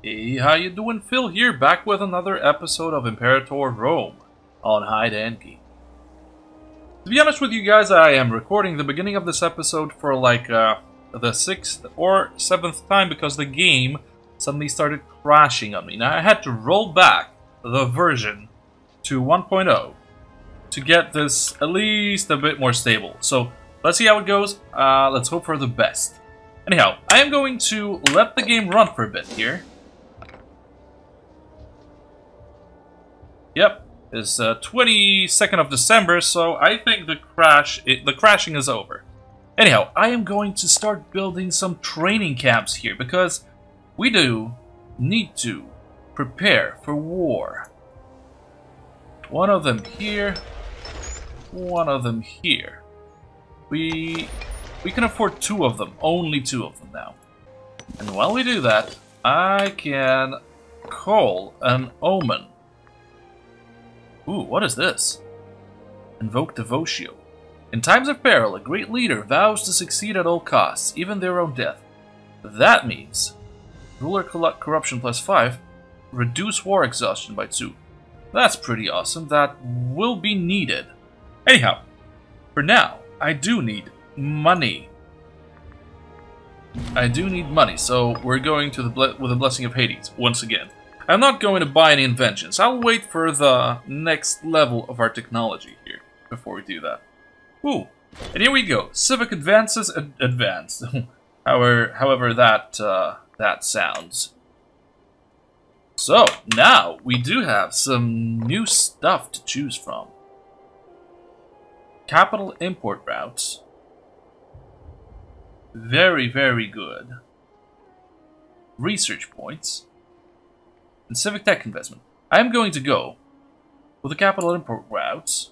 Hey, how you doing? Phil here, back with another episode of Imperator Rome on Hide&Geek. To be honest with you guys, I am recording the beginning of this episode for like the 6th or 7th time because the game suddenly started crashing on me. Now I had to roll back the version to 1.0 to get this at least a bit more stable. So let's see how it goes. Let's hope for the best. Anyhow, I am going to let the game run for a bit here. Yep, it's 22nd of December, so I think the crashing is over. Anyhow, I am going to start building some training camps here because we do need to prepare for war. One of them here, one of them here. We can afford 2 of them, only 2 of them now. And while we do that, I can call an omen. Ooh, what is this? Invoke Devotio. In times of peril, a great leader vows to succeed at all costs, even their own death. That means ruler corruption +5, reduce war exhaustion by 2. That's pretty awesome. That will be needed. Anyhow, for now, I do need money. I do need money, so we're going to with the Blessing of Hades once again. I'm not going to buy any inventions. I'll wait for the next level of our technology here before we do that. Ooh, and here we go. Civic advances, advance. however that sounds. So now we do have some new stuff to choose from. Capital import routes. Very, very good. Research points. And civic tech investment. I am going to go with the capital import routes.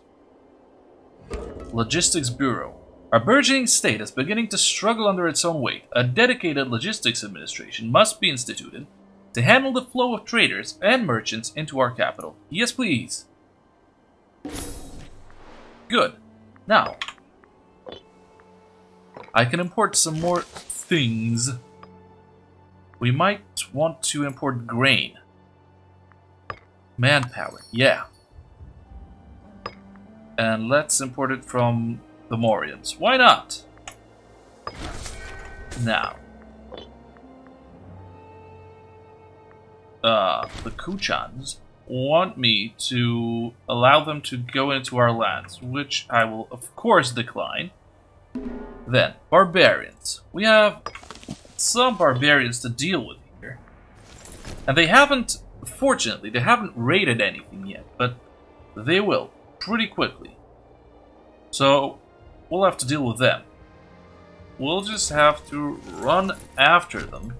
Logistics Bureau. Our burgeoning state is beginning to struggle under its own weight. A dedicated logistics administration must be instituted to handle the flow of traders and merchants into our capital. Yes, please. Good. Now, I can import some more things. We might want to import grain. Manpower, yeah. And let's import it from the Morians. Why not? Now. The Kuchans want me to allow them to go into our lands, which I will of course decline. Then, barbarians. We have some barbarians to deal with here. And they haven't, fortunately, they haven't raided anything yet, but they will pretty quickly. So, we'll have to deal with them. We'll just have to run after them.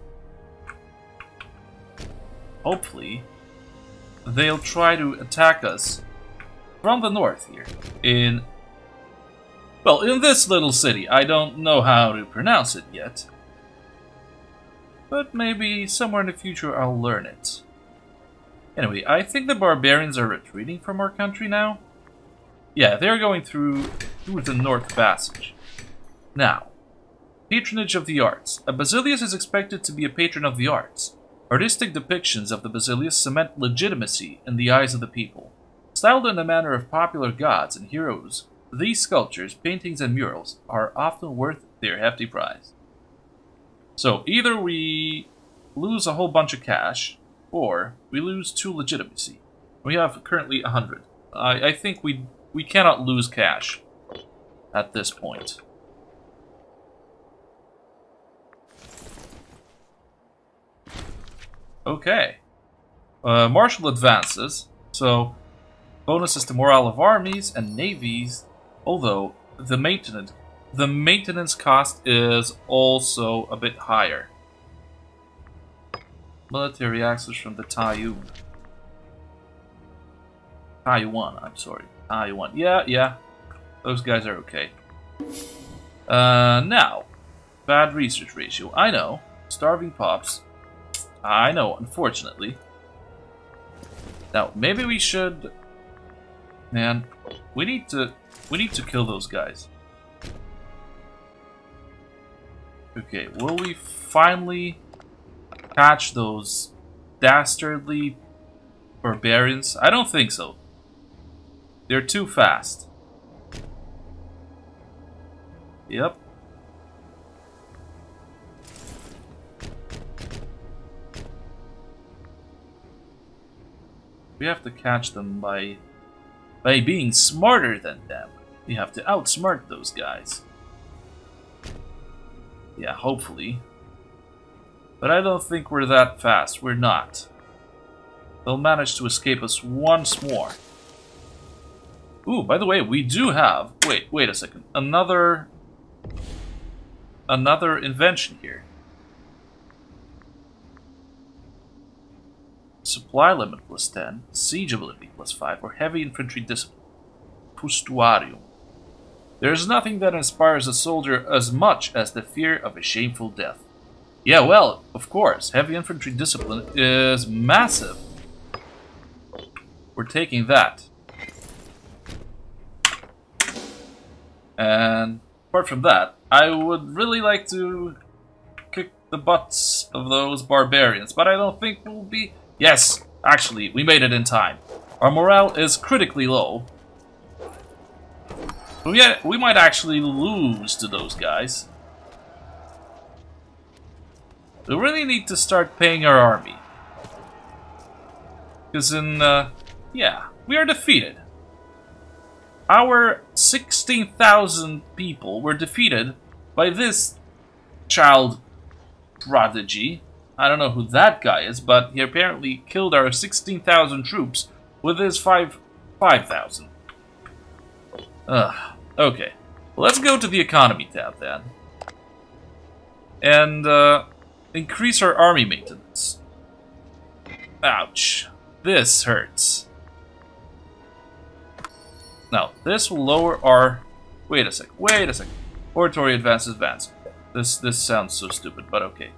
Hopefully, they'll try to attack us from the north here. In this little city. I don't know how to pronounce it yet. But maybe somewhere in the future I'll learn it. Anyway, I think the barbarians are retreating from our country now. Yeah, they're going through the North Passage. Now, patronage of the arts. A Basilius is expected to be a patron of the arts. Artistic depictions of the Basilius cement legitimacy in the eyes of the people. Styled in the manner of popular gods and heroes, these sculptures, paintings, and murals are often worth their hefty price. So, either we lose a whole bunch of cash, or we lose 2 legitimacy. We have currently 100. I think we cannot lose cash at this point. Okay. Martial advances, so bonuses to morale of armies and navies, although the maintenance cost is also a bit higher. Military access from the Taiwan, I'm sorry. Taiwan. Yeah. Those guys are okay. Now, bad research ratio. I know. Starving pops. I know, unfortunately. Now, maybe we should... Man, we need to kill those guys. Okay, will we finally catch those dastardly barbarians? I don't think so. They're too fast. Yep. We have to catch them by being smarter than them. We have to outsmart those guys. Yeah, hopefully. But I don't think we're that fast. We're not. They'll manage to escape us once more. Ooh, by the way, we do have... Wait a second. Another invention here. Supply limit plus 10, siege ability plus 5, or heavy infantry discipline. Pustuarium. There is nothing that inspires a soldier as much as the fear of a shameful death. Yeah, well, of course, heavy infantry discipline is massive. We're taking that. And apart from that, I would really like to kick the butts of those barbarians, but I don't think we'll be... Yes, actually, we made it in time. Our morale is critically low. But yeah, we might actually lose to those guys. We really need to start paying our army. Because yeah, we are defeated. Our 16,000 people were defeated by this child prodigy. I don't know who that guy is, but he apparently killed our 16,000 troops with his 5,000. Okay. Well, let's go to the economy tab then. And increase our army maintenance. Ouch. This hurts. Now, this will lower our... Wait a sec. Oratory advance. This sounds so stupid, but okay.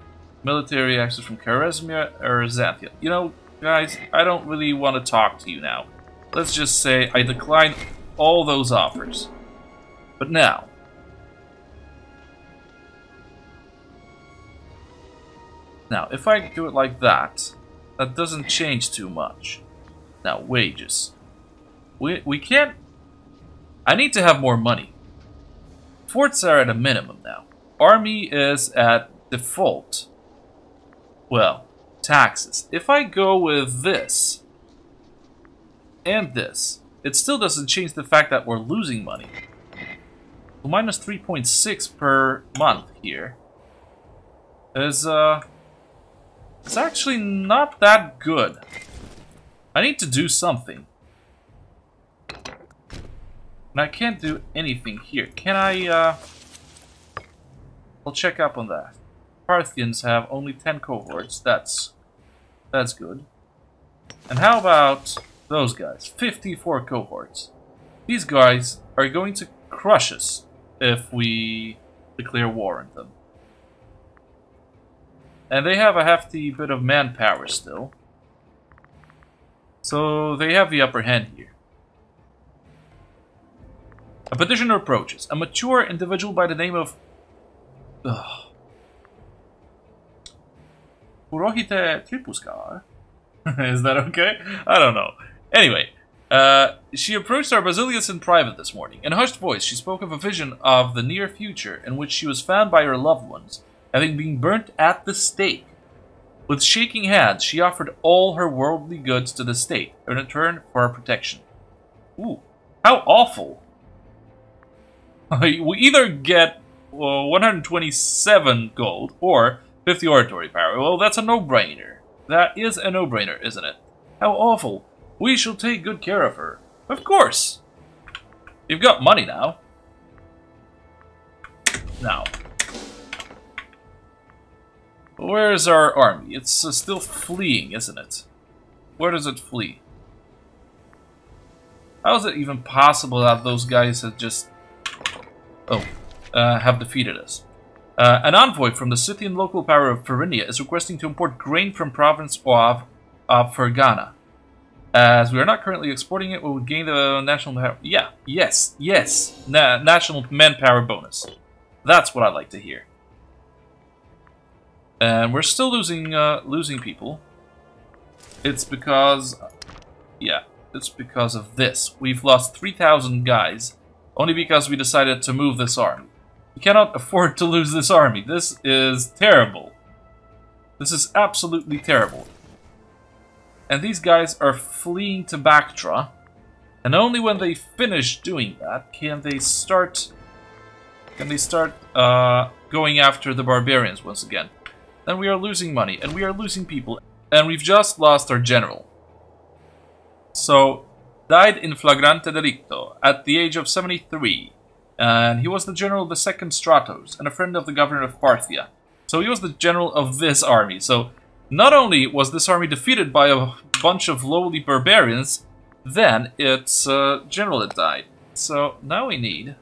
Military access from Charismia or Xanthia. You know, guys, I don't really want to talk to you now. Let's just say I decline all those offers. But now... Now, if I do it like that, that doesn't change too much. Now, wages. We can't... I need to have more money. Forts are at a minimum now. Army is at default. Well, taxes. If I go with this and this, it still doesn't change the fact that we're losing money. So minus 3.6 per month here is it's actually not that good. I need to do something. And I can't do anything here. Can I I'll check up on that. Parthians have only 10 cohorts. That's good. And how about those guys? 54 cohorts. These guys are going to crush us if we declare war on them. And they have a hefty bit of manpower still. So they have the upper hand here. A petitioner approaches. A mature individual by the name of... Purohite Tripuskar? Is that okay? I don't know. Anyway, she approached our basilius in private this morning. In a hushed voice, she spoke of a vision of the near future in which she was found by her loved ones, having been burnt at the stake. With shaking hands, she offered all her worldly goods to the state in return for our protection. Ooh, how awful. We either get 127 gold or 50 oratory power. Well, that's a no-brainer. That is a no-brainer, isn't it? How awful. We shall take good care of her. Of course. You've got money now. Now. Where's our army? It's still fleeing, isn't it? Where does it flee? How is it even possible that those guys have just... have defeated us? An envoy from the Scythian local power of Phrygia is requesting to import grain from province of Fergana. As we are not currently exporting it, we will gain the national... national manpower bonus. That's what I'd like to hear. And we're still losing people. it's because... yeah, it's because of this. We've lost 3,000 guys, only because we decided to move this army. We cannot afford to lose this army. This is terrible. This is absolutely terrible. And these guys are fleeing to Bactria. And only when they finish doing that can they start going after the barbarians once again. Then we are losing money, and we are losing people, and we've just lost our general. So, died in flagrante delicto at the age of 73. And he was the general of the 2nd Stratos, and a friend of the governor of Parthia. So he was the general of this army. So, not only was this army defeated by a bunch of lowly barbarians, then its general had died. So, now we need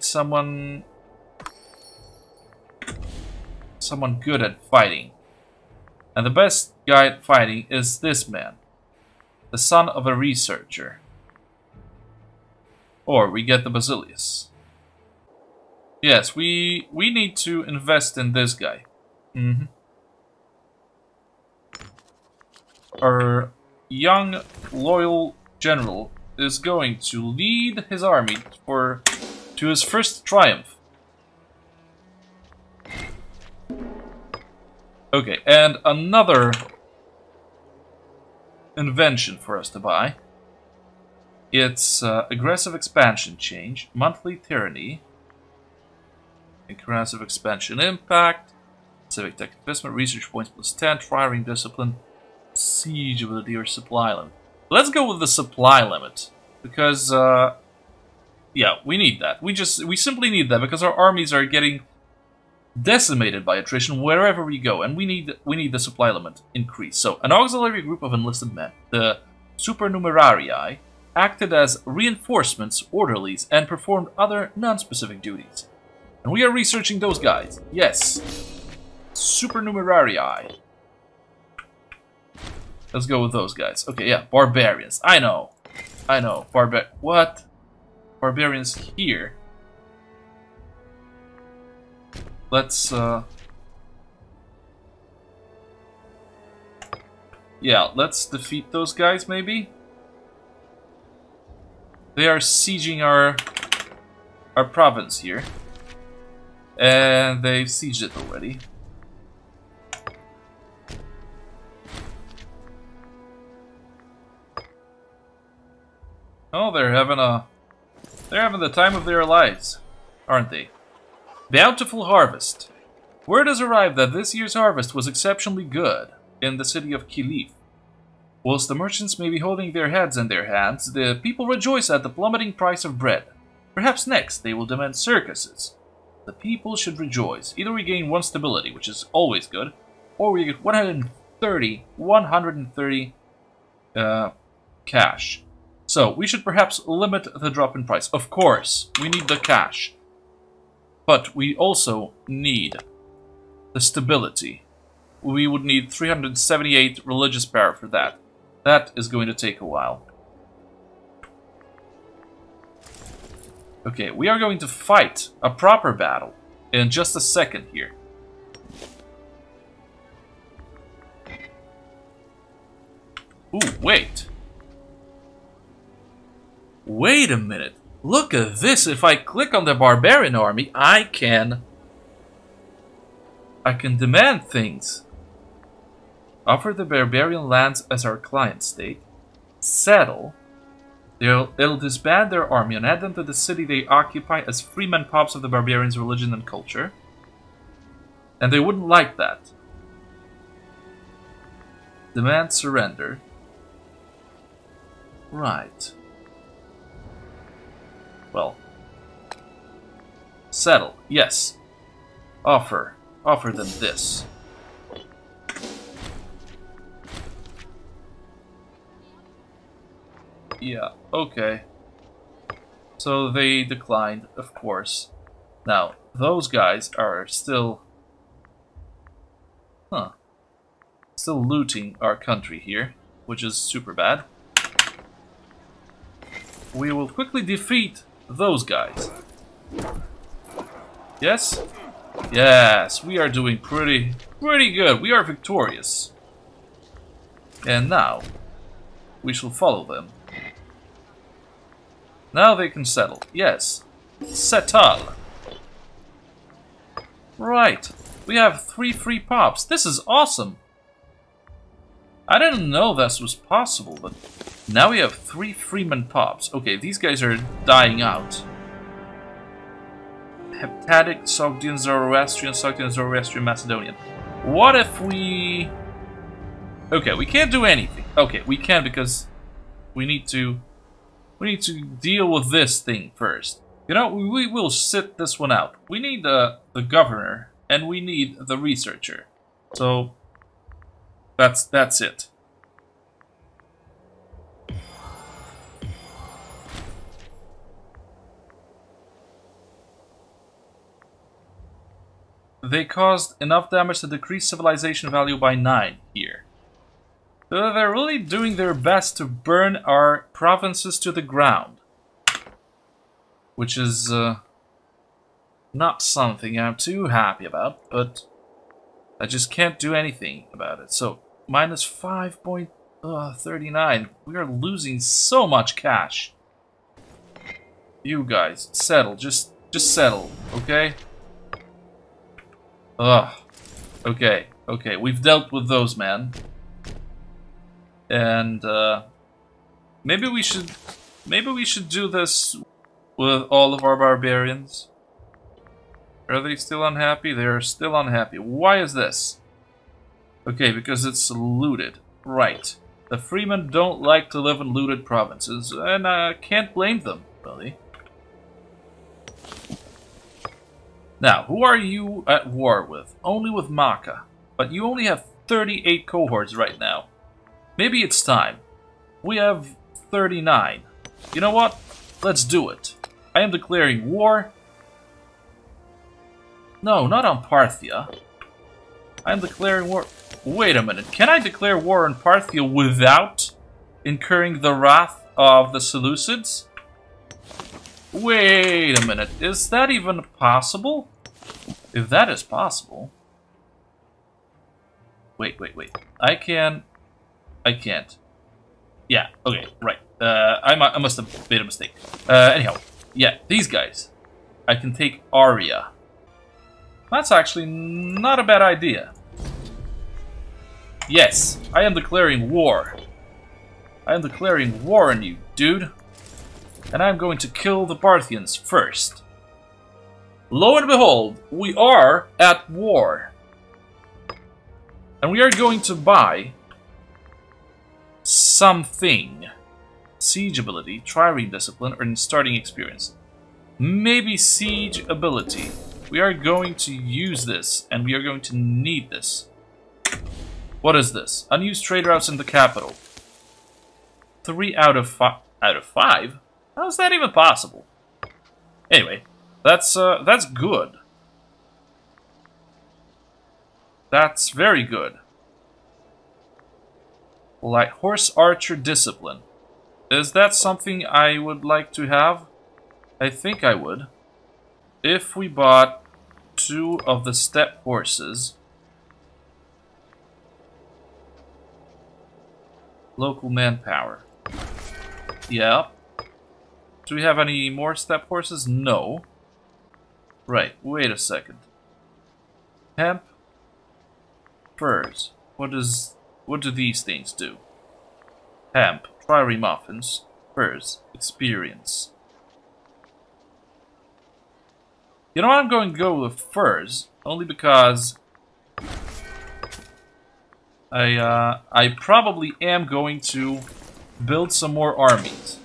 someone good at fighting. And the best guy at fighting is this man, the son of a researcher. Or we get the Basilius. Yes, we need to invest in this guy. Our young, loyal general is going to lead his army to his first triumph. Okay, and another invention for us to buy. It's aggressive expansion change, monthly tyranny, aggressive expansion impact, civic tech investment, research points +10, firing discipline, siege ability, or supply limit. Let's go with the supply limit, because yeah, we need that. We simply need that because our armies are getting decimated by attrition wherever we go, and we need the supply limit increased. So, an auxiliary group of enlisted men, the supernumerarii, acted as reinforcements, orderlies, and performed other non-specific duties. And we are researching those guys. Yes. Supernumerarii. Let's go with those guys. Okay, yeah, barbarians. I know. What? Barbarians here. Let's, yeah, let's defeat those guys, maybe? They are sieging our province here. And they've sieged it already. Oh, they're having the time of their lives, aren't they? Bountiful harvest. Word has arrived that this year's harvest was exceptionally good in the city of Kilif. Whilst the merchants may be holding their heads in their hands, the people rejoice at the plummeting price of bread. Perhaps next they will demand circuses. The people should rejoice. Either we gain 1 stability, which is always good, or we get 130 cash. So, we should perhaps limit the drop in price. Of course, we need the cash. But we also need the stability. We would need 378 religious power for that. That is going to take a while. Okay, we are going to fight a proper battle in just a second here. Ooh, wait. Wait a minute. Look at this. If I click on the barbarian army, I can demand things. Offer the barbarian lands as our client state. Settle. It'll disband their army and add them to the city they occupy as freemen pops of the barbarians' religion and culture. And they wouldn't like that. Demand surrender. Right. Well. Settle. Yes. Offer. Offer them this. Yeah, okay. So they declined, of course. Now, those guys are still... Still looting our country here, which is super bad. We will quickly defeat those guys. Yes? Yes, we are doing pretty good. We are victorious. And now, we shall follow them. Now they can settle. Yes. Settle. Right. We have 3 free pops. This is awesome. I didn't know this was possible, but now we have 3 freeman pops. Okay, these guys are dying out. Heptadic, Sogdian, Zoroastrian, Macedonian. What if we... Okay, we can't do anything. Okay, we can because we need to deal with this thing first. You know, we will sit this one out. We need the governor and we need the researcher. So that's it. They caused enough damage to decrease civilization value by 9 here. So they're really doing their best to burn our provinces to the ground. Which is not something I'm too happy about, but I just can't do anything about it. So, minus 5.39. We are losing so much cash. You guys, settle. Just settle, okay? Ugh. Okay, okay. We've dealt with those, man. And maybe we should do this with all of our barbarians. Are they still unhappy? They are still unhappy. Why is this? Okay, because it's looted. Right. The freemen don't like to live in looted provinces, and I can't blame them, really. Now, who are you at war with? Only with Maka. But you only have 38 cohorts right now. Maybe it's time. We have 39. You know what? Let's do it. I am declaring war. No, not on Parthia. I am declaring war. Wait a minute. Can I declare war on Parthia without incurring the wrath of the Seleucids? Wait a minute. Is that even possible? If that is possible... Wait. I can't. Yeah, okay, right. I must have made a mistake. Anyhow, yeah, these guys. I can take Aria. That's actually not a bad idea. Yes, I am declaring war. I am declaring war on you, dude. And I'm going to kill the Parthians first. Lo and behold, we are at war. And we are going to buy something. Siege ability, trireme discipline, or starting experience. Maybe siege ability. We are going to use this, and we are going to need this. What is this? Unused trade routes in the capital. 3 out of 5. Out of 5? How is that even possible? Anyway, that's good. That's very good. Like horse archer discipline. Is that something I would like to have? I think I would. If we bought 2 of the steppe horses. Local manpower. Yeah. Do we have any more steppe horses? No. Right, wait a second. Hemp. Furs. What do these things do? Hemp, trireme muffins, furs, experience. You know what, I'm going to go with furs, only because I probably am going to build some more armies.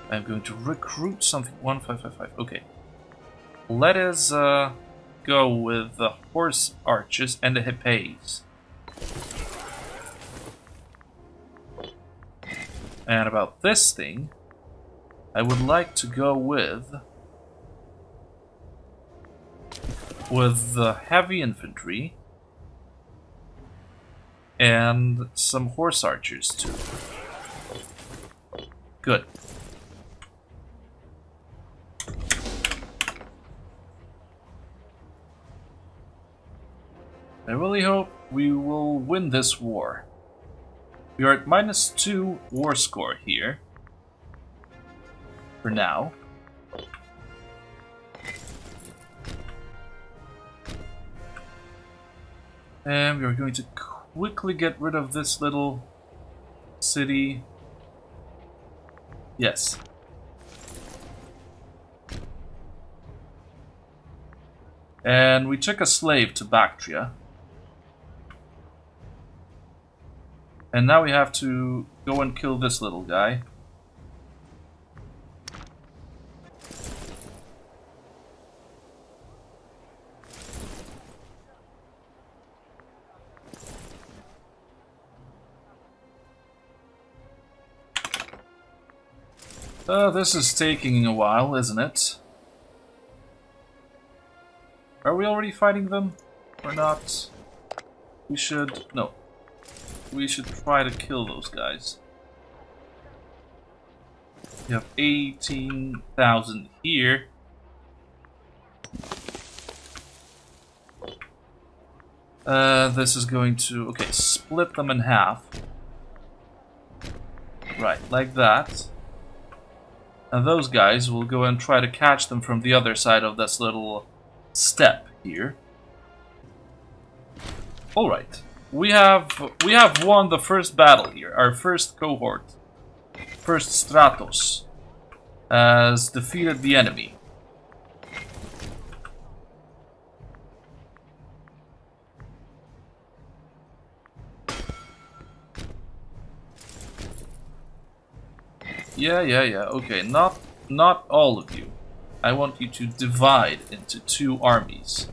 I'm going to recruit something. 1555. Okay. Let us go with the horse archers and the hippes. And about this thing, I would like to go with the heavy infantry and some horse archers too. Good. I really hope we will win this war. We are at -2 war score here. For now. And we're going to quickly get rid of this little city. Yes. And we took a slave to Bactria. And now we have to go and kill this little guy. This is taking a while, isn't it? Are we already fighting them? Or not? We should... no. We should try to kill those guys. We have 18,000 here. This is going to... okay, split them in half. Right, like that. And those guys will go and try to catch them from the other side of this little step here. Alright. We have won the first battle here. Our first cohort. First Stratos has defeated the enemy. Yeah. Okay, not all of you. I want you to divide into 2 armies.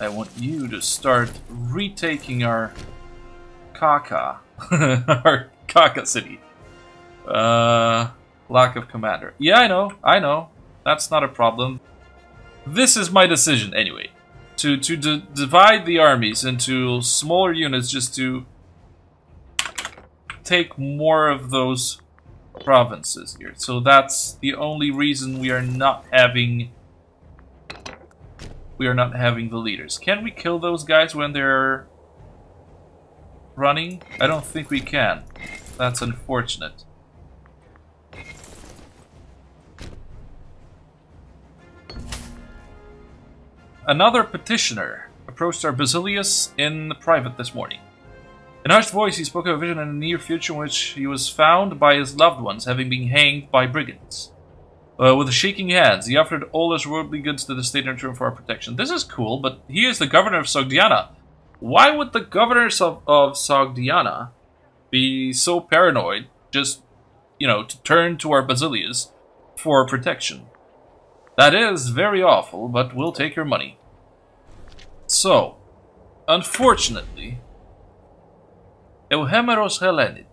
I want you to start retaking our Kaka. Our Kaka city. Lack of commander. Yeah, I know. That's not a problem. This is my decision anyway. To divide the armies into smaller units just to take more of those provinces here. So that's the only reason we are not having the leaders. Can we kill those guys when they're running? I don't think we can. That's unfortunate. Another petitioner approached our Basilius in private this morning. In a hushed voice, he spoke of a vision in the near future in which he was found by his loved ones, having been hanged by brigands. With shaking hands, he offered all his worldly goods to the state in return for our protection. This is cool, but he is the governor of Sogdiana. Why would the governors of Sogdiana be so paranoid, just, to turn to our Basilius for protection? That is very awful, but we'll take your money. So, unfortunately, Euhemeros Hellenid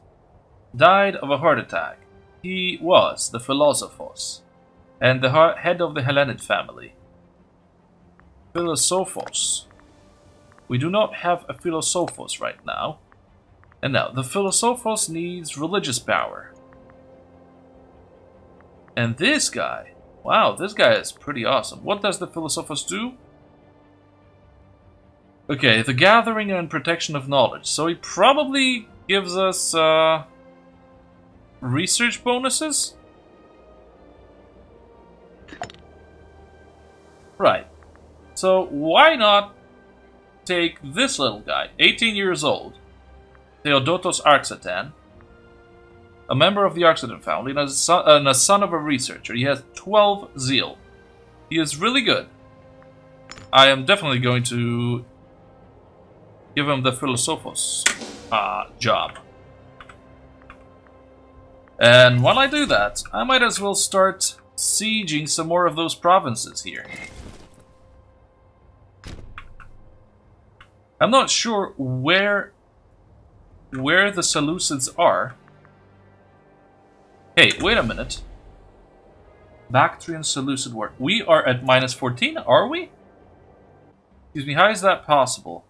died of a heart attack. He was the Philosophos, and the head of the Hellenid family. Philosophos. We do not have a Philosophos right now. And now, the Philosophos needs religious power. And this guy, wow, this guy is pretty awesome. What does the Philosophos do? Okay, the gathering and protection of knowledge. So he probably gives us research bonuses? Right. So why not take this little guy, 18 years old, Theodotos Arxatan, a member of the Arxatan family and a son of a researcher. He has 12 zeal. He is really good. I am definitely going to give him the Philosophos job. And while I do that, I might as well start sieging some more of those provinces here. I'm not sure where the Seleucids are. Hey, wait a minute. Bactrian Seleucid War. We are at -14, are we? Excuse me, how is that possible?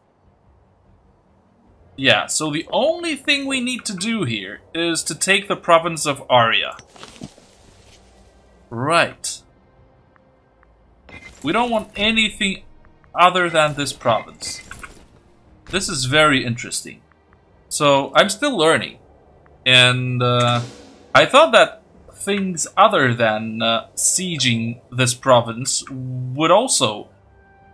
Yeah, so the only thing we need to do here is to take the province of Aria. Right. We don't want anything other than this province. This is very interesting. So, I'm still learning. And I thought that things other than sieging this province would also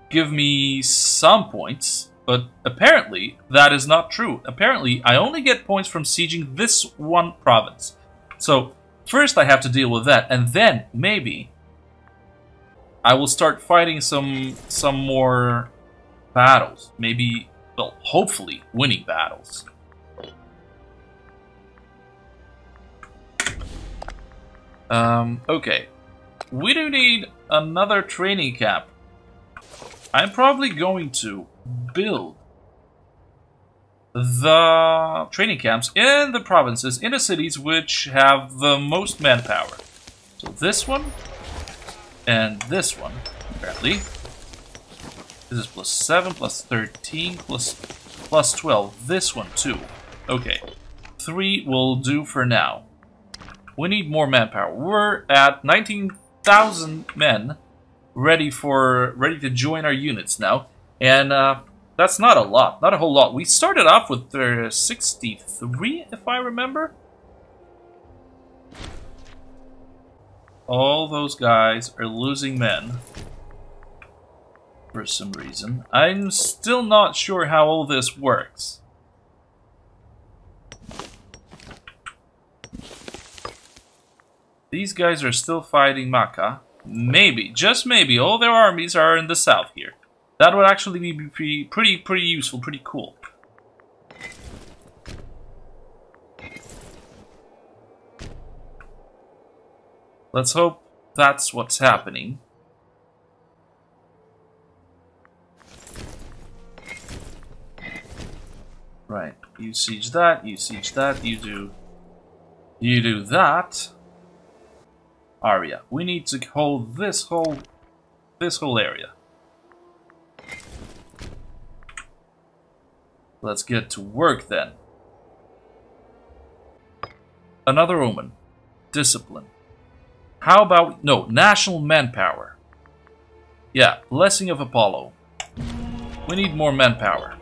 give me some points. But apparently, that is not true. Apparently, I only get points from sieging this one province. So, first I have to deal with that, and then, maybe, I will start fighting some more battles. Maybe, well, hopefully, winning battles. Okay. We do need another training camp. I'm probably going to build the training camps in the provinces, in the cities which have the most manpower. So this one, and this one, apparently. This is plus 7, plus 13, plus 12. This one too. Okay. 3 will do for now. We need more manpower. We're at 19,000 men ready to join our units now. And that's not a lot, not a whole lot. We started off with 63, if I remember. All those guys are losing men for some reason. I'm still not sure how all this works. These guys are still fighting Makkah. Maybe, just maybe, all their armies are in the south here. That would actually be pretty useful, pretty cool. Let's hope that's what's happening. Right, you siege that, you siege that, you do that. Area. We need to hold this whole area. Let's get to work then. Another omen. Discipline. How about... no, national manpower. Yeah, blessing of Apollo. We need more manpower.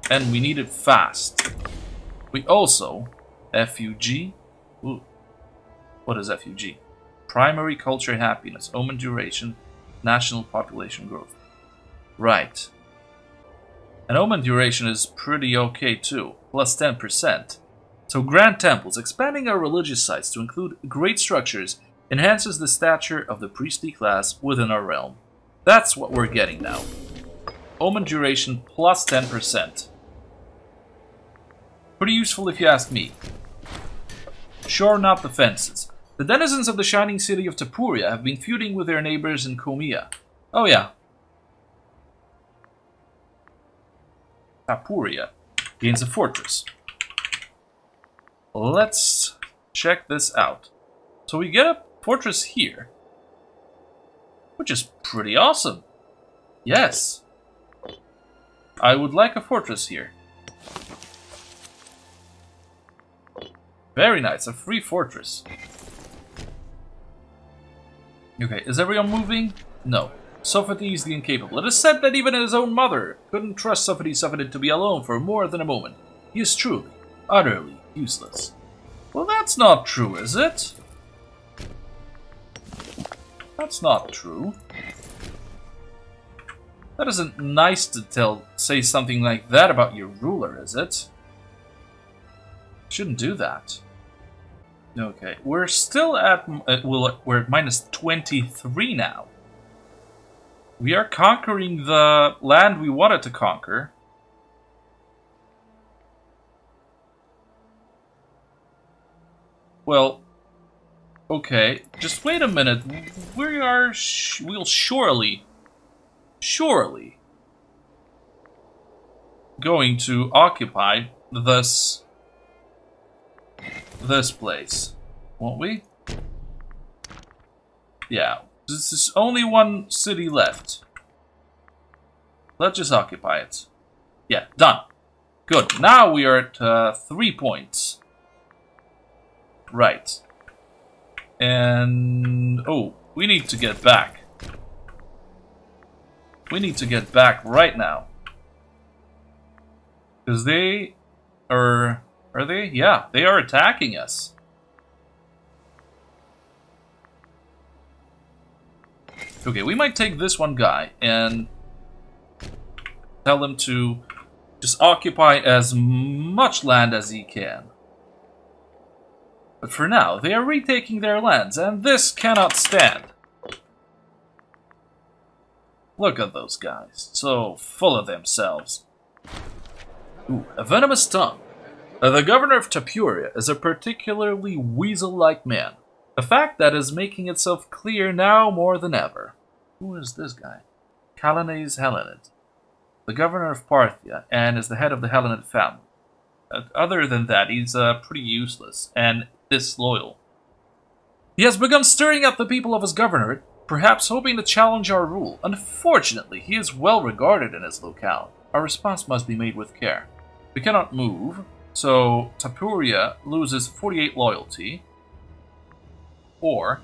And we need it fast. We also... FUG. Ooh. What is FUG? Primary culture happiness. Omen duration. National population growth. Right. And Omen duration is pretty okay too, plus 10%. So Grand Temples, expanding our religious sites to include great structures, enhances the stature of the priestly class within our realm. That's what we're getting now. Omen duration plus 10%. Pretty useful if you ask me. Shoring up the fences. The denizens of the shining city of Tapuria have been feuding with their neighbors in Comia. Oh yeah. Tapuria gains a fortress. Let's check this out. So we get a fortress here, which is pretty awesome. Yes. I would like a fortress here. Very nice, a free fortress. Okay, is everyone moving? No. Sophates the incapable. It is said that even his own mother couldn't trust Sophates to be alone for more than a moment. He is truly, utterly useless. Well, that's not true, is it? That's not true. That isn't nice to say something like that about your ruler, is it? Shouldn't do that. Okay, we're still at... we're at minus 23 now. We are conquering the land we wanted to conquer. Well, okay, just wait a minute. We'll surely going to occupy this place, won't we? Yeah, there's only one city left. Let's just occupy it. Yeah, done. Good. Now we are at 3 points. Right. And... oh, we need to get back. We need to get back right now. Because they are... Are they? Yeah, they are attacking us. Okay, we might take this one guy and tell him to just occupy as much land as he can. But for now, they are retaking their lands, and this cannot stand. Look at those guys, so full of themselves. Ooh, a venomous tongue. The governor of Tapuria is a particularly weasel-like man. A fact that is making itself clear now more than ever. Who is this guy? Calanes Hellenid, the governor of Parthia, and is the head of the Hellenid family. Other than that, he's pretty useless and disloyal. He has begun stirring up the people of his governorate, perhaps hoping to challenge our rule. Unfortunately, he is well regarded in his locale. Our response must be made with care. We cannot move, so Tapuria loses 48 loyalty, or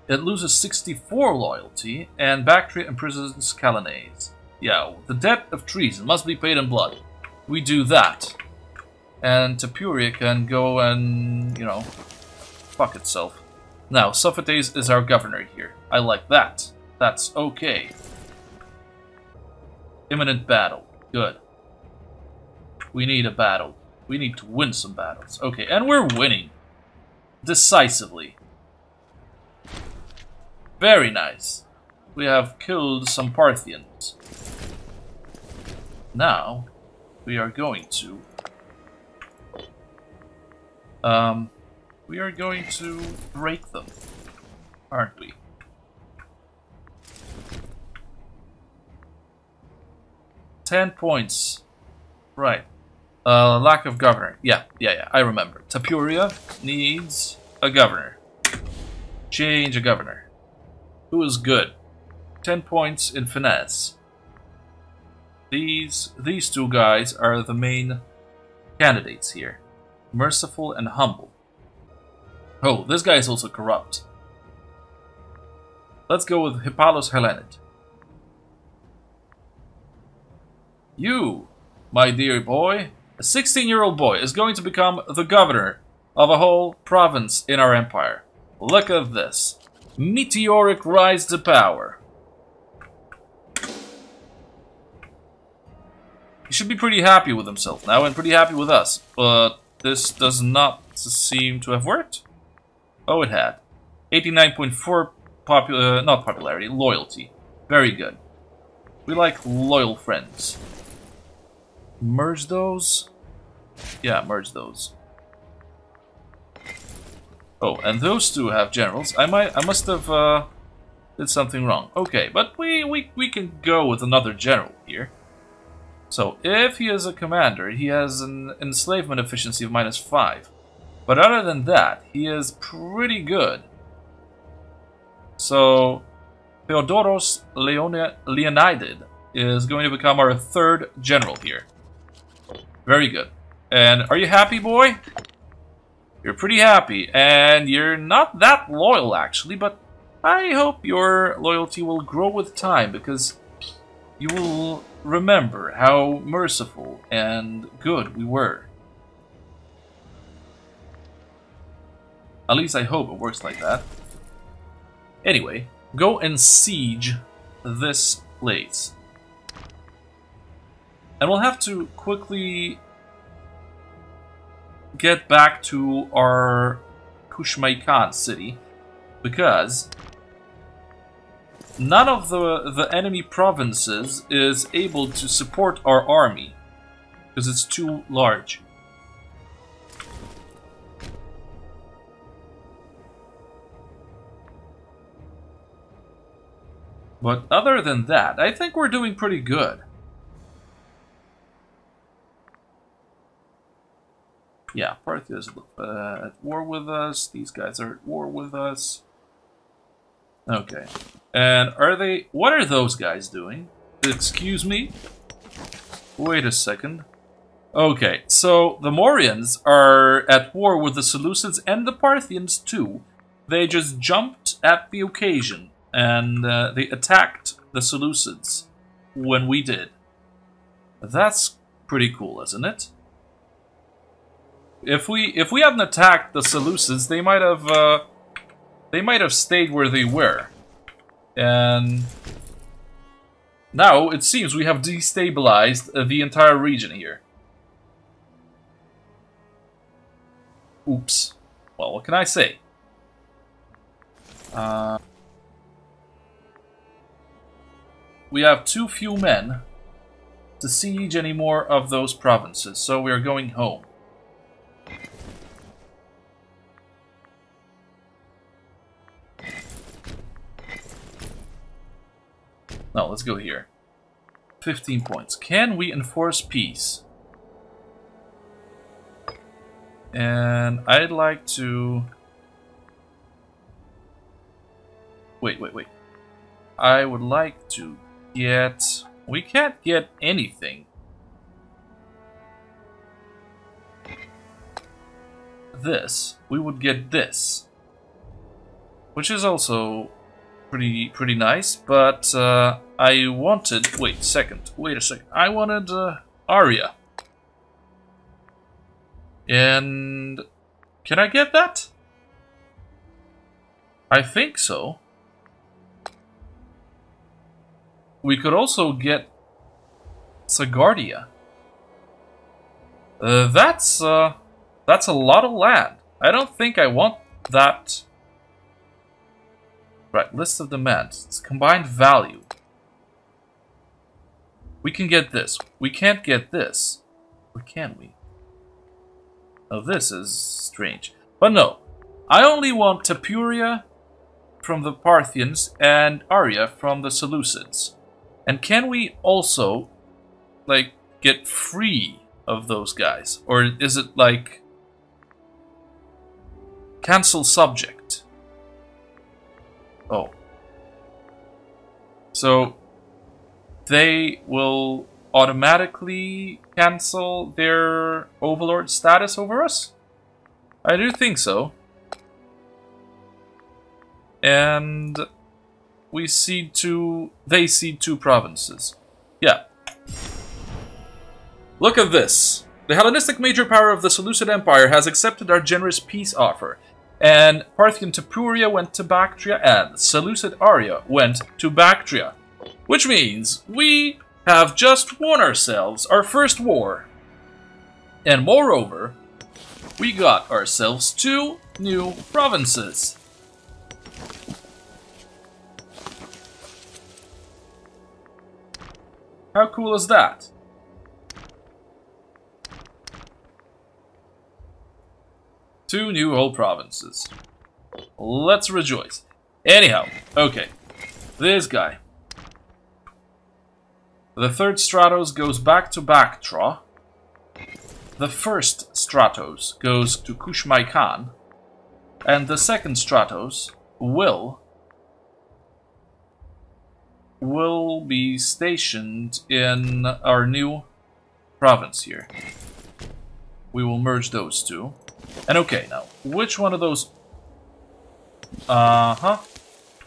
it loses 64 loyalty, and Bactria imprisons Calanes. Yeah, the debt of treason must be paid in blood. We do that, and Tapuria can go and, you know, fuck itself. Now, Sophates is our governor here. I like that. That's okay. Imminent battle. Good. We need a battle. We need to win some battles. Okay, and we're winning. Decisively. Very nice. We have killed some Parthians. Now, we are going to... break them, aren't we? $10 points. Right. Lack of governor. Yeah, I remember. Tapuria needs a governor. Change a governor. Who is good? 10 points in finesse. These two guys are the main candidates here. Merciful and humble. Oh, this guy is also corrupt. Let's go with Hippalos Hellenid. You, my dear boy, a 16-year-old boy, is going to become the governor of a whole province in our empire. Look at this. Meteoric rise to power. He should be pretty happy with himself now and pretty happy with us. But this does not seem to have worked. Oh, it had. 89.4 not popularity, loyalty. Very good. We like loyal friends. Merge those? Yeah, merge those. Oh, and those two have generals. I must have did something wrong. Okay, but we can go with another general here. So if he is a commander, he has an enslavement efficiency of -5. But other than that, he is pretty good. So Theodoros Leonidid is going to become our 3rd general here. Very good. And are you happy, boy? You're pretty happy, and you're not that loyal actually, but I hope your loyalty will grow with time, because you will remember how merciful and good we were. At least I hope it works like that. Anyway, go and siege this place. And we'll have to quickly get back to our Kushmaikan city, because none of the enemy provinces is able to support our army, because it's too large. But other than that, I think we're doing pretty good. Yeah, Parthia is at war with us. These guys are at war with us. Okay. And are they... What are those guys doing? Excuse me? Wait a second. Okay, so the Morians are at war with the Seleucids and the Parthians too. They just jumped at the occasion and they attacked the Seleucids. when we did. That's pretty cool, isn't it? If we hadn't attacked the Seleucids, they might have stayed where they were. And now it seems we have destabilized the entire region here. Oops. Well, what can I say? We have too few men to siege any more of those provinces, so we are going home. No, let's go here. 15 points. Can we enforce peace? And I'd like to... Wait. I would like to get... We can't get anything. This. We would get this. Which is also pretty nice, but I wanted... Wait a second. I wanted Aria. And... Can I get that? I think so. We could also get Sagardia. That's a lot of land. I don't think I want that. Right, list of demands. It's combined value. We can get this. We can't get this. Or can we? Oh, this is strange. But no. I only want Tapuria from the Parthians and Aria from the Seleucids. And can we also, like, get free of those guys? Or is it, like, cancel subject? Oh. So, they will automatically cancel their overlord status over us? I do think so. And... they cede two provinces. Yeah. Look at this. The Hellenistic major power of the Seleucid Empire has accepted our generous peace offer. And Parthian Tapuria went to Bactria and Seleucid Aria went to Bactria. Which means we have just won ourselves our first war. And moreover, we got ourselves 2 new provinces. How cool is that? Two new whole provinces. Let's rejoice. Anyhow, okay. This guy. The third Stratos goes back to Bactra. The first Stratos goes to Kushmai Khan. And the second Stratos will be stationed in our new province here. We will merge those two. And okay, now, which one of those...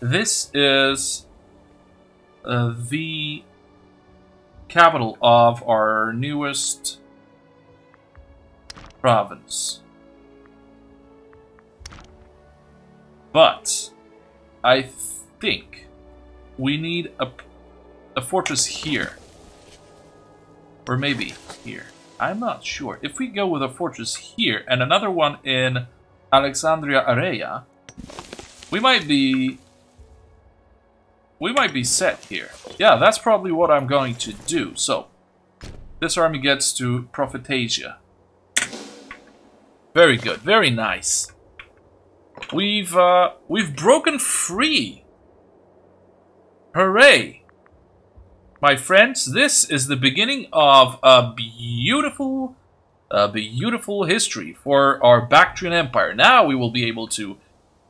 This is the capital of our newest province. But I think we need a fortress here. Or maybe here. I'm not sure. If we go with a fortress here and another one in Alexandria Area, we might be set here. Yeah, that's probably what I'm going to do. So, this army gets to Prophetasia. Very good, very nice. We've broken free. Hooray! My friends, this is the beginning of a beautiful history for our Bactrian Empire. Now we will be able to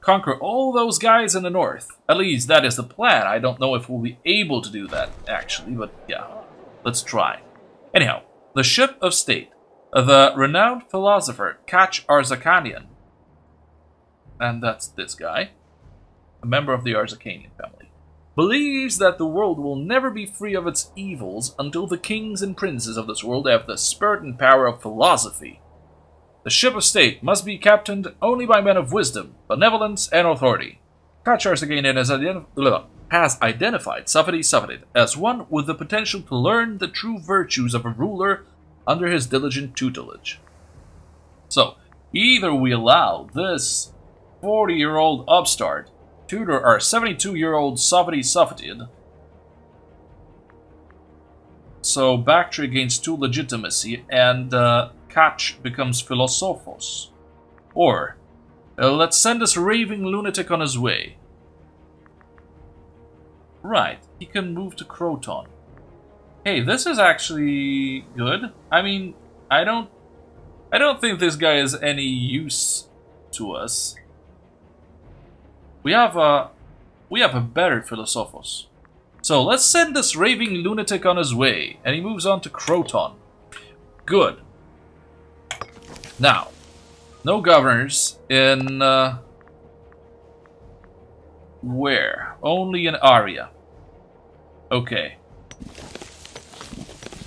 conquer all those guys in the north. At least that is the plan. I don't know if we'll be able to do that, actually, but yeah, let's try. Anyhow, the ship of state, the renowned philosopher Kach Arzakanian, and that's this guy, a member of the Arzakanian family. believes that the world will never be free of its evils until the kings and princes of this world have the spirit and power of philosophy. The ship of state must be captained only by men of wisdom, benevolence, and authority. Kachar's has identified Safadi as one with the potential to learn the true virtues of a ruler under his diligent tutelage. So, either we allow this 40-year-old upstart tutor our 72-year-old Safadi, so Bactria gains 2 legitimacy and Kach becomes Philosophos. Or, let's send this raving lunatic on his way. Right, he can move to Croton. Hey, this is actually good. I mean, I don't think this guy is any use to us. We have a better Philosophos. So let's send this raving lunatic on his way, and he moves on to Croton. Good. Now, no governors in where? Only in Aria. Okay.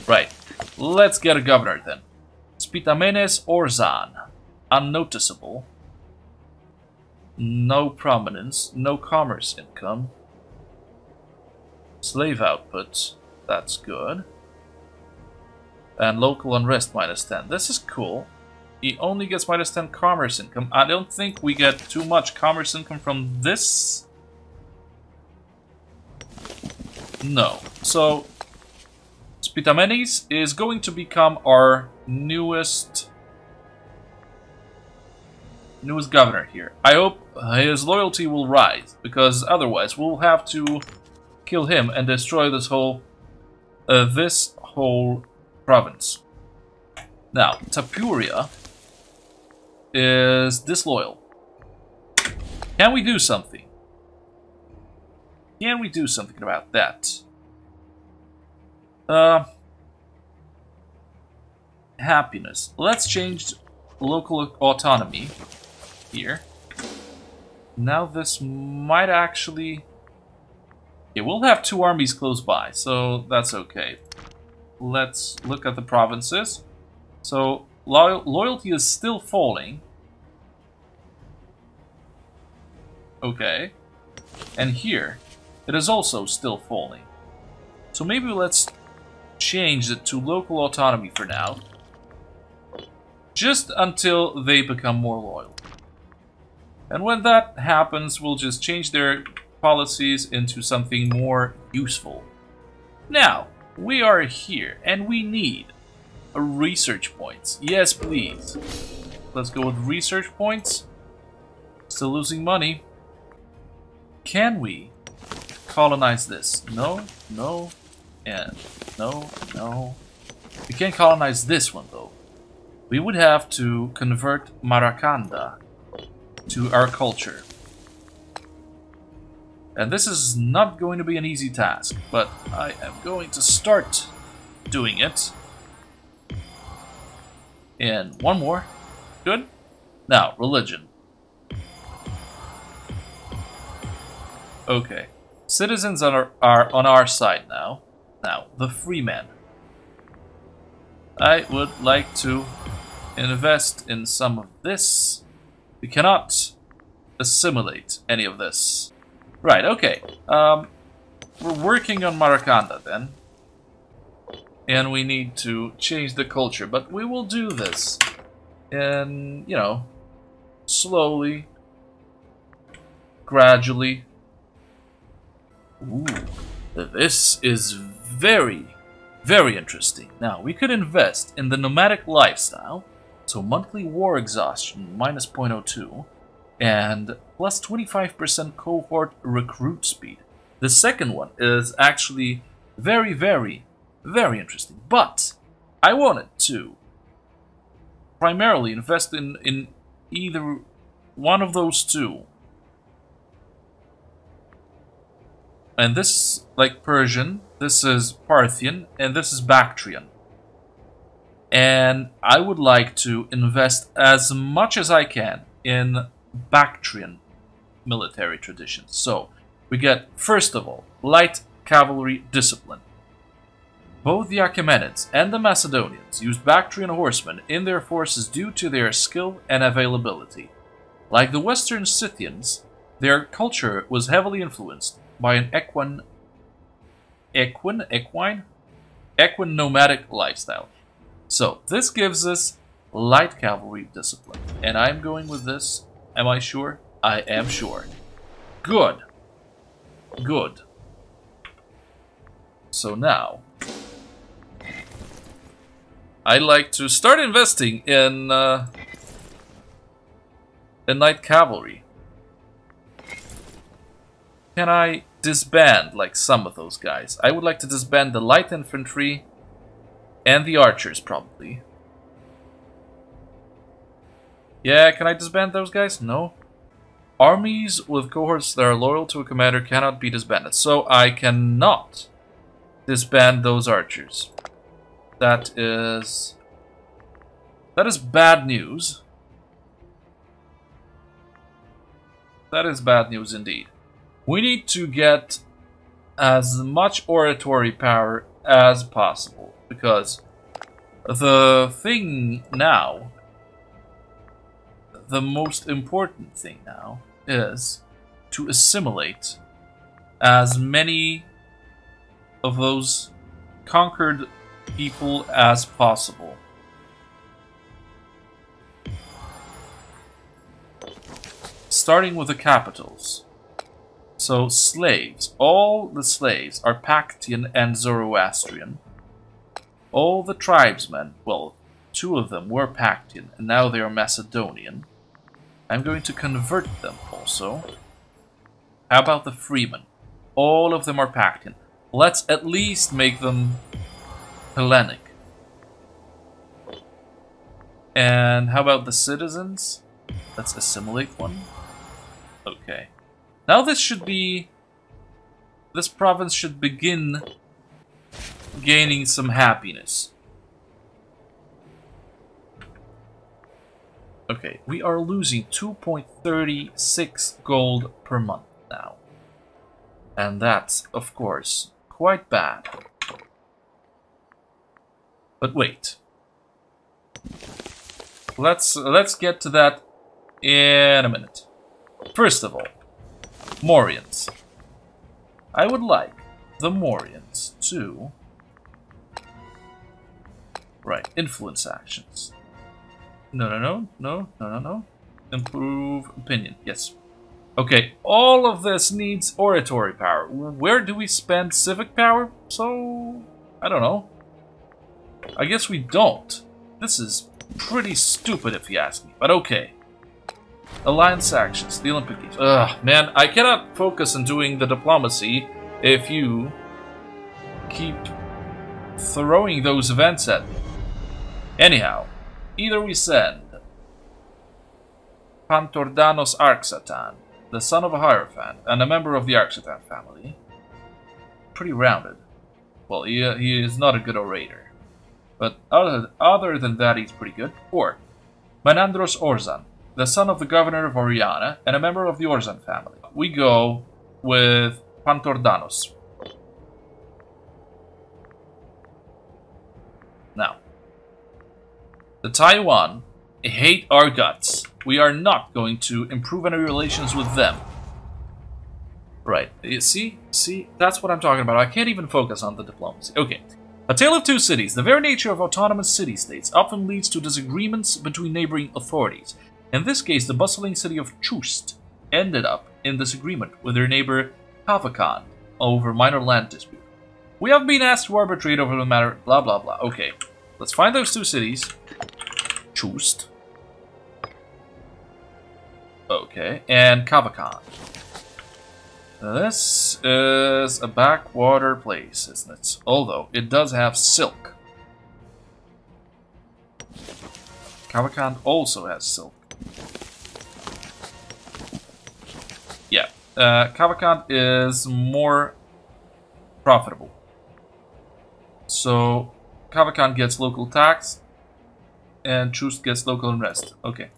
Right. Let's get a governor then. Spitamenes Orzan. Unnoticeable. No prominence. No commerce income. Slave output. That's good. And local unrest -10. This is cool. He only gets -10 commerce income. I don't think we get too much commerce income from this. No. So, Spitamenes is going to become our newest governor here. I hope his loyalty will rise, because otherwise we'll have to kill him and destroy this whole province. Now, Tapuria is disloyal. Can we do something? Can we do something about that? Happiness. Let's change local autonomy here. Now this might actually... Yeah, we'll have 2 armies close by, so that's okay. Let's look at the provinces. So, loyalty is still falling. Okay. And here, it is also still falling. So maybe let's change it to local autonomy for now. Just until they become more loyal. And when that happens, we'll just change their policies into something more useful. Now, we are here, and we need research points. Yes, please. Let's go with research points. Still losing money. Can we colonize this? No, no, and no, no. We can't colonize this one, though. We would have to convert Maracanda to our culture. And this is not going to be an easy task, but I am going to start doing it. And one more. Good. Now, religion. Okay. Citizens are on our side now. Now, the free men. I would like to invest in some of this. We cannot assimilate any of this. Right, okay. We're working on Maracanda then. And we need to change the culture, but we will do this. And, you know, slowly, gradually. Ooh, this is very, very interesting. Now, we could invest in the nomadic lifestyle. So monthly war exhaustion, minus 0.02. And plus 25% cohort recruit speed. The second one is actually very, very, very interesting. But I wanted to primarily invest in either one of those two. And this is like Persian, this is Parthian, and this is Bactrian. And I would like to invest as much as I can in Bactrian military traditions. So, we get, first of all, light cavalry discipline. Both the Achaemenids and the Macedonians used Bactrian horsemen in their forces due to their skill and availability. Like the Western Scythians, their culture was heavily influenced by an equine nomadic lifestyle. So, this gives us light cavalry discipline. And I'm going with this. Am I sure? I am sure. Good. Good. So now, I like to start investing in light cavalry. Can I disband like some of those guys? I would like to disband the light infantry and the archers, probably. Yeah, can I disband those guys? No. Armies with cohorts that are loyal to a commander cannot be disbanded, so I cannot disband those archers. That is bad news. That is bad news indeed. We need to get as much oratory power as possible, because the thing now, the most important thing now, is to assimilate as many of those conquered people as possible. Starting with the capitals. So slaves, all the slaves are Pactian and Zoroastrian. All the tribesmen, well, 2 of them were Pactian and now they are Macedonian. I'm going to convert them also. How about the freemen? All of them are Pactian. Let's at least make them Hellenic. And how about the citizens? Let's assimilate one. Okay. Now this province should begin gaining some happiness. Okay, we are losing 2.36 gold per month now. And that's, of course, quite bad. But wait. Let's get to that in a minute. First of all, Morians. I would like the Morians to... Right, influence actions. No. Improve opinion, yes. Okay, all of this needs oratory power. Where do we spend civic power? So, I don't know. I guess we don't. This is pretty stupid if you ask me, but okay. Alliance actions, the Olympic Games. Ugh, man, I cannot focus on doing the diplomacy if you keep throwing those events at me. Anyhow, either we send Pantordanos Arxatan, the son of a Hierophant, and a member of the Arxatan family. Pretty rounded. Well, he is not a good orator. But other than that, he's pretty good. Or Menandros Orzan, the son of the governor of Oriana, and a member of the Orzan family. We go with Pantordanos. Now, the Taiwan hate our guts. We are not going to improve any relations with them. Right, you see, that's what I'm talking about. I can't even focus on the diplomacy. Okay. A Tale of Two Cities. The very nature of autonomous city-states often leads to disagreements between neighboring authorities. In this case, the bustling city of Chust ended up in disagreement with their neighbor Kavakan over minor land dispute. We have been asked to arbitrate over the matter, blah blah blah. Okay, let's find those 2 cities. Chust. Okay, and Kavakan. This is a backwater place, isn't it? Although, it does have silk. Kavakan also has silk. Yeah, Kavakan is more profitable. So, Kavakan gets local tax, and Chust gets local unrest. Okay.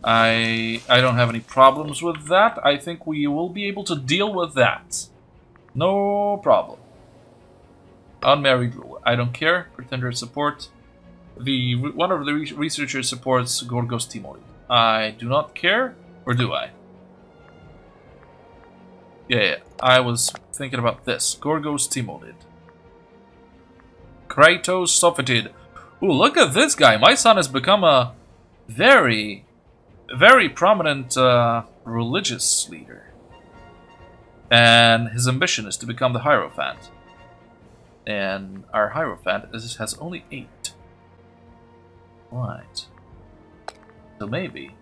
I don't have any problems with that. I think we will be able to deal with that. No problem. Unmarried ruler. I don't care. Pretender support. One of the researchers supports Gorgos Timolid. I do not care, or do I? Yeah, I was thinking about this. Gorgos Timolid. Kratos Sophatid. Ooh, look at this guy. My son has become a very prominent religious leader. And his ambition is to become the Hierophant. And our Hierophant has only 8. Right. So maybe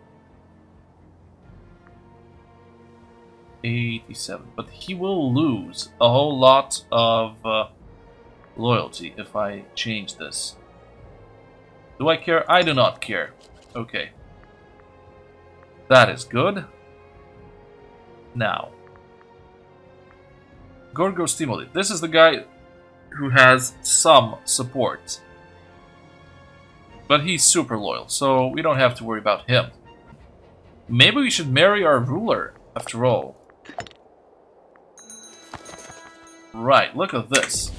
87. But he will lose a whole lot of loyalty if I change this. Do I care? I do not care. Okay. That is good. Now. Gorgos Timolid. This is the guy who has some support. But he's super loyal, so we don't have to worry about him. Maybe we should marry our ruler, after all. Right, look at this.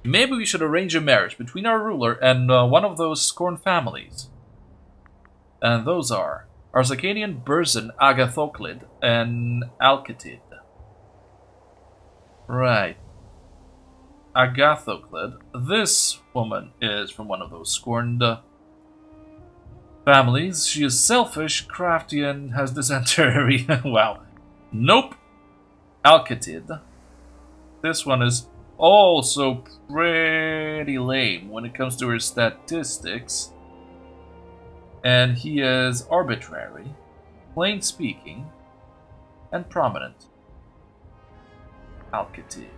Maybe we should arrange a marriage between our ruler and one of those scorned families. And those are Arzakanian Burzin Agathoclid and Alcatid. Right. Agathoclid. This woman is from one of those scorned families. She is selfish, crafty, and has dysentery. Wow. Nope. Alcatid. This one is also pretty lame when it comes to her statistics. And he is arbitrary, plain speaking, and prominent. Alcatid.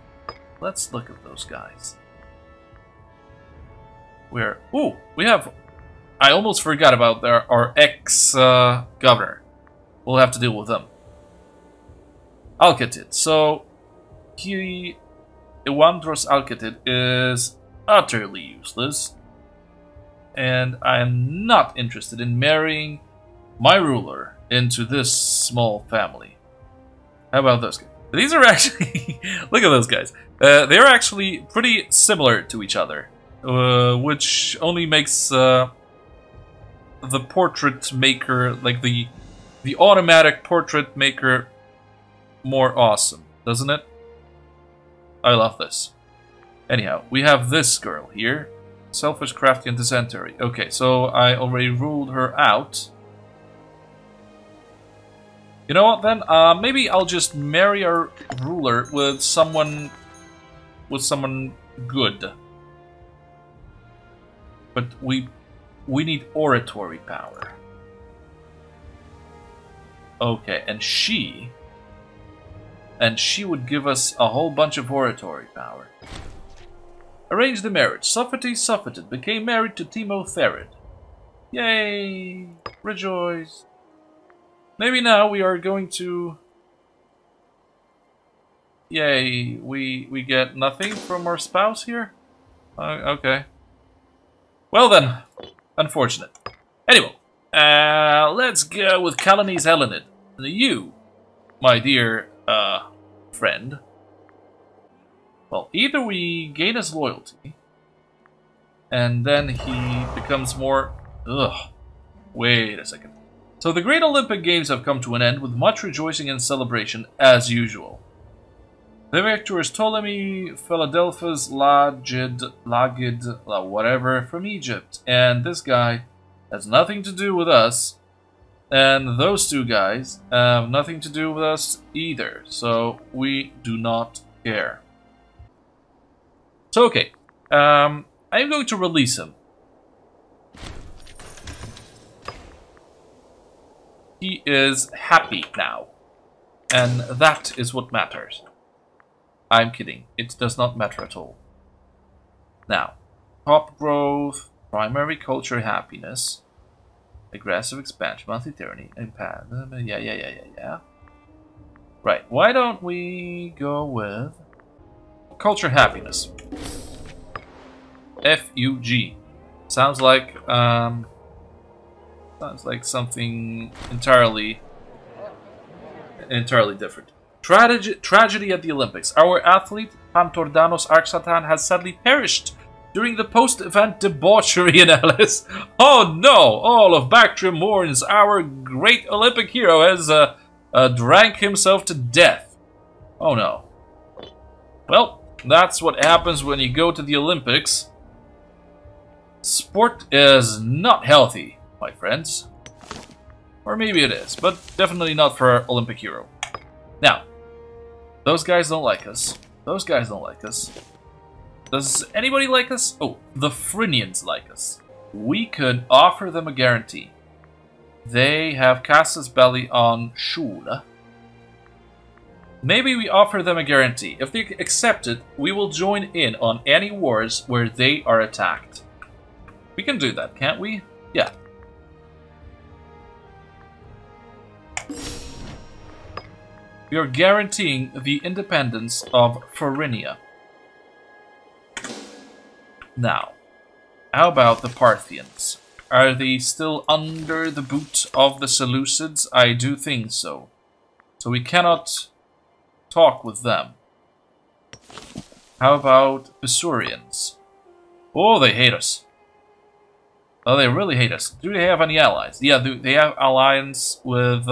Let's look at those guys. Ooh, we have... I almost forgot about our ex-governor. We'll have to deal with them. Alcatid. So, Iwandros Alcatid is utterly useless. And I'm not interested in marrying my ruler into this small family. How about those guys? These are actually... look at those guys. They're actually pretty similar to each other. Which only makes the portrait maker, like the automatic portrait maker, more awesome, doesn't it? I love this. Anyhow, we have this girl here. Selfish, crafty, and dysentery. Okay, so I already ruled her out. You know what then? Maybe I'll just marry our ruler with someone good. But we need oratory power. Okay, and she would give us a whole bunch of oratory power. Arrange the marriage. Sophatid became married to Timotherrid. Yay! Rejoice! Maybe now we are going to... Yay, we get nothing from our spouse here? Okay. Well then, unfortunate. Anyway, let's go with Calonese Hellenid. You, my dear, friend. Well, either we gain his loyalty, and then he becomes more... Ugh. Wait a second. So the Great Olympic Games have come to an end with much rejoicing and celebration, as usual. The victors Ptolemy, Philadelphus, Lagid, whatever, from Egypt. And this guy has nothing to do with us. And those two guys have nothing to do with us either. So we do not care. So okay, I'm going to release him. He is happy now. And that is what matters. I'm kidding. It does not matter at all. Now, top growth, primary culture happiness, aggressive expansion, monthly tyranny, impact. Yeah. Right, why don't we go with culture happiness? FUG. Sounds like Sounds like something entirely different. Tragedy at the Olympics. Our athlete, Pantordanos Arxatan, has sadly perished during the post-event debauchery in Alice. Oh no! All of Bactria mourns our great Olympic hero has drank himself to death. Oh no. Well, that's what happens when you go to the Olympics. Sport is not healthy, my friends. Or maybe it is, but definitely not for our Olympic hero. Now, those guys don't like us. Those guys don't like us. Does anybody like us? Oh, the Phrynians like us. We could offer them a guarantee. They have casus belli on Shula. Maybe we offer them a guarantee. If they accept it, we will join in on any wars where they are attacked. We can do that, can't we? Yeah. We are guaranteeing the independence of Phrynia. Now, how about the Parthians? Are they still under the boot of the Seleucids? I do think so. So we cannot talk with them. How about Pisurians? Oh, they hate us. Oh, they really hate us. Do they have any allies? Yeah, they have alliance with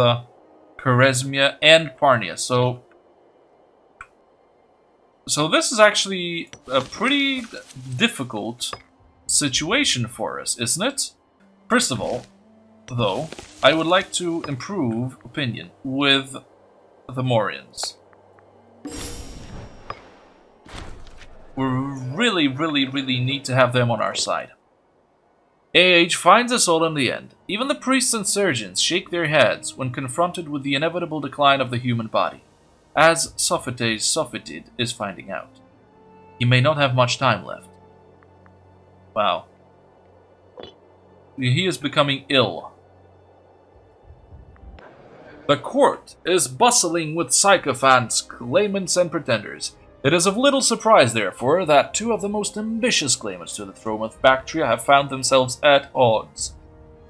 Charesmia and Parnia. So this is actually a pretty difficult situation for us, isn't it? First of all, though, I would like to improve opinion with the Morians. We really need to have them on our side. AH finds us all in the end. Even the priests and surgeons shake their heads when confronted with the inevitable decline of the human body, as Sophites Sophitid is finding out. He may not have much time left. Wow. He is becoming ill. The court is bustling with sycophants, claimants, and pretenders. It is of little surprise, therefore, that two of the most ambitious claimants to the throne of Bactria have found themselves at odds.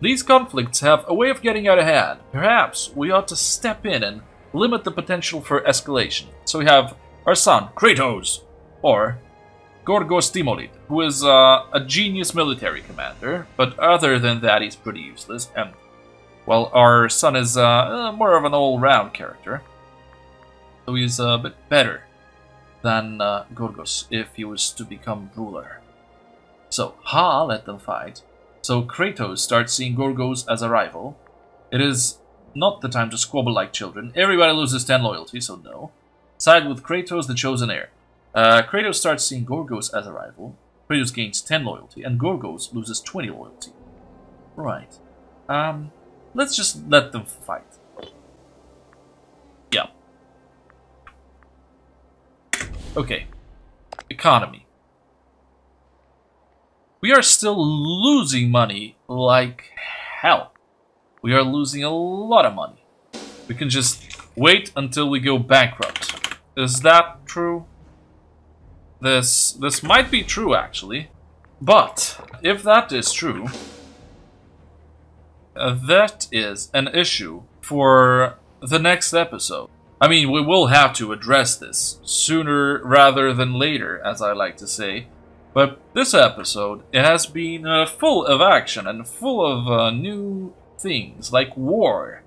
These conflicts have a way of getting out of hand. Perhaps we ought to step in and limit the potential for escalation. So we have our son, Kratos, or Gorgos Timolid, who is a genius military commander, but other than that he's pretty useless. And, well, our son is more of an all-round character, so he's a bit better than Gorgos if he was to become ruler. So, let them fight. So Kratos starts seeing Gorgos as a rival. It is not the time to squabble like children. Everybody loses 10 loyalty, so no. Side with Kratos, the chosen heir. Kratos starts seeing Gorgos as a rival. Kratos gains 10 loyalty, and Gorgos loses 20 loyalty. Right. Let's just let them fight. Yeah. Okay. Economy. We are still losing money like hell. We are losing a lot of money. We can just wait until we go bankrupt. Is that true? This might be true, actually. But if that is true, that is an issue for the next episode. I mean, we will have to address this sooner rather than later, as I like to say. But this episode, it has been full of action and full of new things, like war.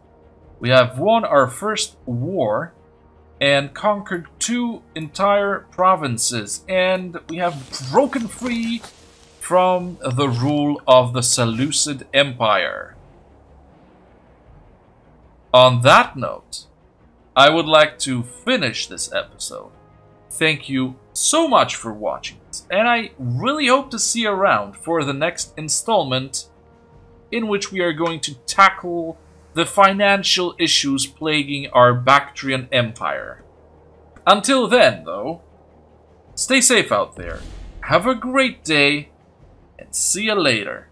We have won our first war and conquered 2 entire provinces, and we have broken free from the rule of the Seleucid Empire. On that note, I would like to finish this episode. Thank you so much for watching this, and I really hope to see you around for the next installment, in which we are going to tackle the financial issues plaguing our Bactrian Empire. Until then, though, stay safe out there, have a great day, and see you later.